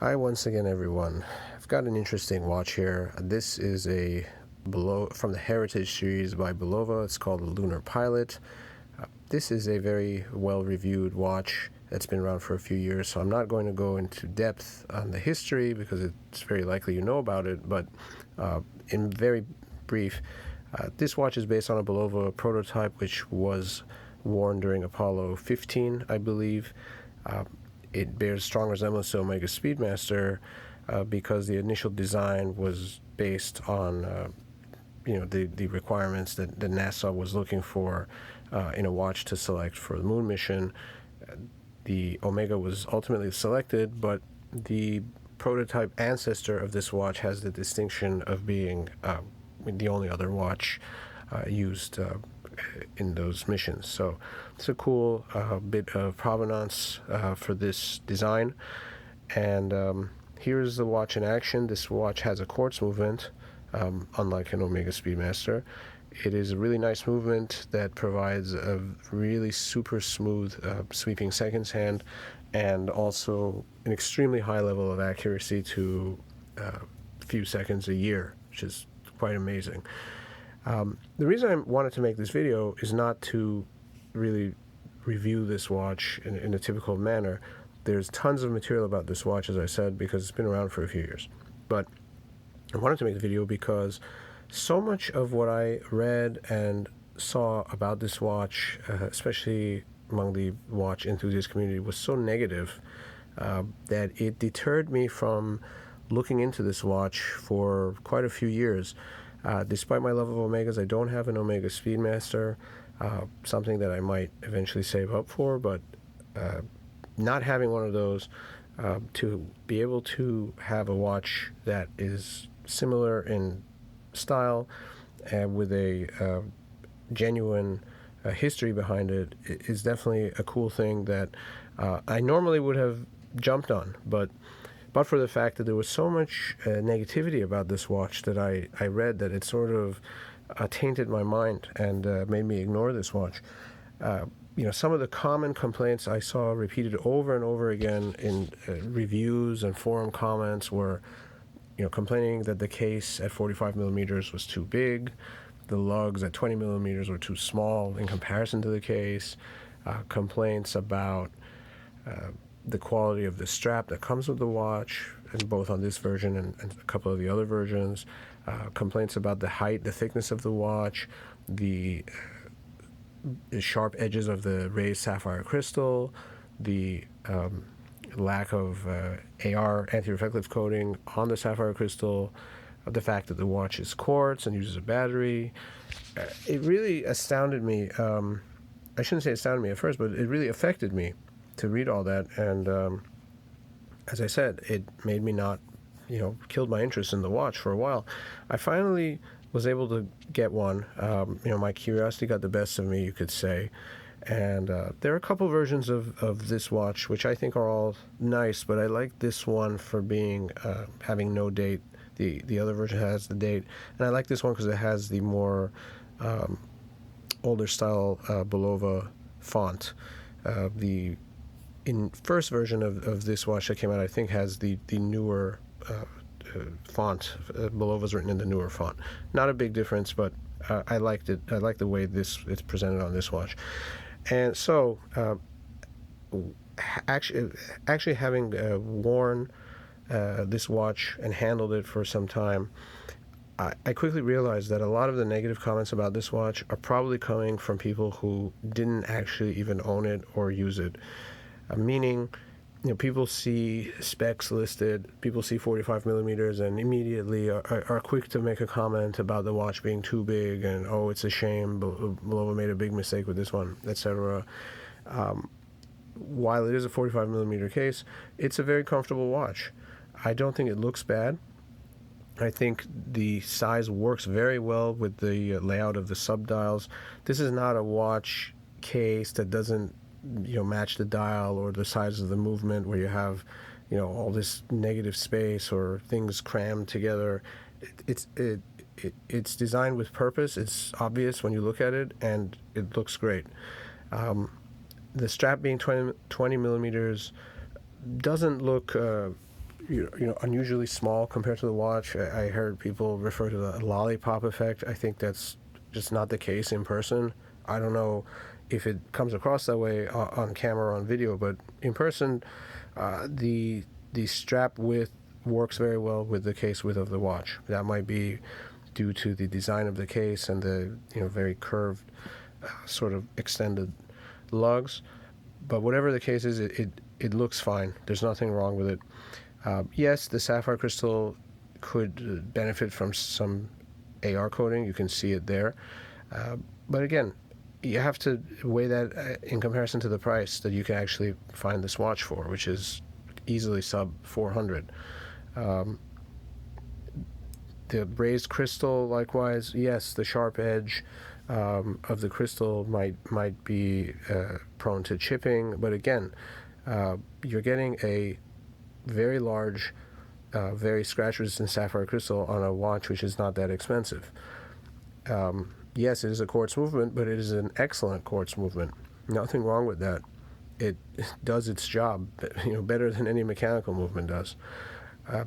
Hi once again, everyone. I've got an interesting watch here. This is from the Heritage series by Bulova. It's called the Lunar Pilot. This is a very well-reviewed watch that's been around for a few years, so I'm not going to go into depth on the history because it's very likely you know about it, but in very brief, this watch is based on a Bulova prototype which was worn during Apollo 15, I believe. It bears strong resemblance to Omega Speedmaster because the initial design was based on the requirements that NASA was looking for in a watch to select for the moon mission. The Omega was ultimately selected, but the prototype ancestor of this watch has the distinction of being the only other watch used in those missions. So it's a cool bit of provenance for this design. And here's the watch in action. This watch has a quartz movement, unlike an Omega Speedmaster. It is a really nice movement that provides a really super smooth sweeping seconds hand, and also an extremely high level of accuracy to a few seconds a year, which is quite amazing. The reason I wanted to make this video is not to really review this watch in a typical manner. There's tons of material about this watch, as I said, because it's been around for a few years. But I wanted to make the video because so much of what I read and saw about this watch, especially among the watch enthusiast community, was so negative that it deterred me from looking into this watch for quite a few years. Despite my love of Omegas, I don't have an Omega Speedmaster, something that I might eventually save up for, but not having one of those, to be able to have a watch that is similar in style and with a genuine history behind it is definitely a cool thing that I normally would have jumped on, but for the fact that there was so much negativity about this watch that I read, that it sort of tainted my mind and made me ignore this watch. Some of the common complaints I saw repeated over and over again in reviews and forum comments were, complaining that the case at 45 millimeters was too big, the lugs at 20 millimeters were too small in comparison to the case, complaints about the quality of the strap that comes with the watch, and both on this version and a couple of the other versions, complaints about the height, the thickness of the watch, the sharp edges of the raised sapphire crystal, the lack of AR, anti-reflective coating on the sapphire crystal, the fact that the watch is quartz and uses a battery. It really astounded me. I shouldn't say astounded me at first, but it really affected me to read all that, and as I said, it made me not, killed my interest in the watch for a while. I finally was able to get one. My curiosity got the best of me, you could say, and there are a couple versions of this watch which I think are all nice, but I like this one for being having no date. The other version has the date, and I like this one because it has the more older style Bulova font. The first version of this watch that came out, I think, has the newer font. Bulova's written in the newer font. Not a big difference, but I liked it. I like the way it's presented on this watch. And so, actually having worn this watch and handled it for some time, I quickly realized that a lot of the negative comments about this watch are probably coming from people who didn't actually even own it or use it. Meaning, people see specs listed, people see 45 millimeters, and immediately are quick to make a comment about the watch being too big, and oh, it's a shame, Bulova made a big mistake with this one, etc. While it is a 45 millimeter case, it's a very comfortable watch. I don't think it looks bad. I think the size works very well with the layout of the subdials. This is not a watch case that doesn't match the dial or the size of the movement, where you have all this negative space or things crammed together. It's designed with purpose. It's obvious when you look at it, and it looks great. The strap being 20 millimeters doesn't look unusually small compared to the watch. I heard people refer to the lollipop effect. I think that's just not the case in person. I don't know if it comes across that way on camera or on video, but in person, the strap width works very well with the case width of the watch. That might be due to the design of the case and the very curved, sort of extended lugs. But whatever the case is, it looks fine. There's nothing wrong with it. Yes, the sapphire crystal could benefit from some AR coating. You can see it there. But again, you have to weigh that in comparison to the price that you can actually find this watch for, which is easily sub 400. The raised crystal, likewise, yes, the sharp edge of the crystal might be prone to chipping, but again, you're getting a very large, very scratch-resistant sapphire crystal on a watch which is not that expensive. Yes, it is a quartz movement, but it is an excellent quartz movement. Nothing wrong with that. It does its job, better than any mechanical movement does.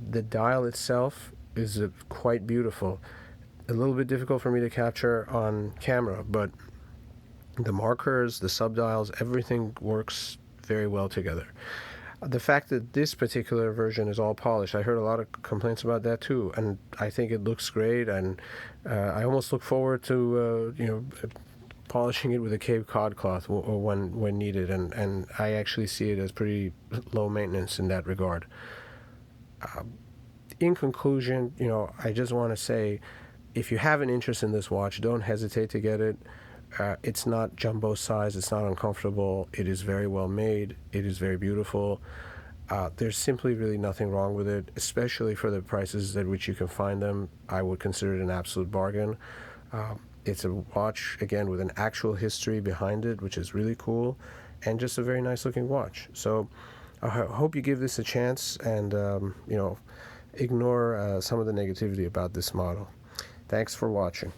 The dial itself is quite beautiful. A little bit difficult for me to capture on camera, but the markers, the subdials, everything works very well together. The fact that this particular version is all polished, I heard a lot of complaints about that too, and I think it looks great, and I almost look forward to polishing it with a Cape Cod cloth when needed, and I actually see it as pretty low maintenance in that regard. In conclusion, I just want to say, if you have an interest in this watch, don't hesitate to get it. It's not jumbo size, it's not uncomfortable, it is very well made, it is very beautiful. There's simply really nothing wrong with it, especially for the prices at which you can find them. I would consider it an absolute bargain. It's a watch, again, with an actual history behind it, which is really cool, and just a very nice looking watch. So I hope you give this a chance and, ignore some of the negativity about this model. Thanks for watching.